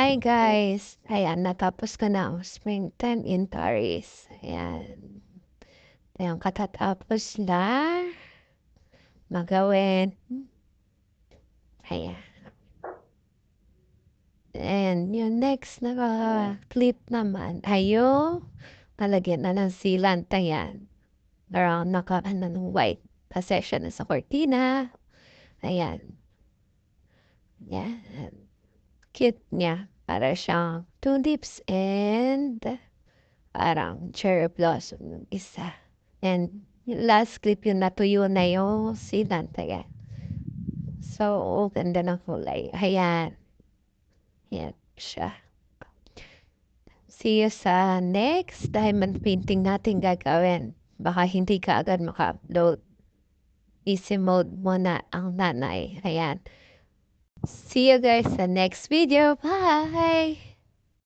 Hi guys! Ayan, natapos ko na ang springtime in Paris. Ayan. Ito yung katatapos na magawin. Ayan. And yung next na clip naman ay yung nalagyan na ng sealant. Ayan. Parang ng white pasensya na sa cortina. Ayan. Ayan. Cute niya. Para siyang tulips and parang cherry blossom yung isa. And yung last clip yung natuyo na yung sealant. Ayan. So, ganda ng kulay. Ayan. Ayan siya. See you sa next diamond painting natin gagawin. Baka hindi ka agad maka-upload. Easy mode muna ang nanay. Ayan. See you guys sa next video. Bye!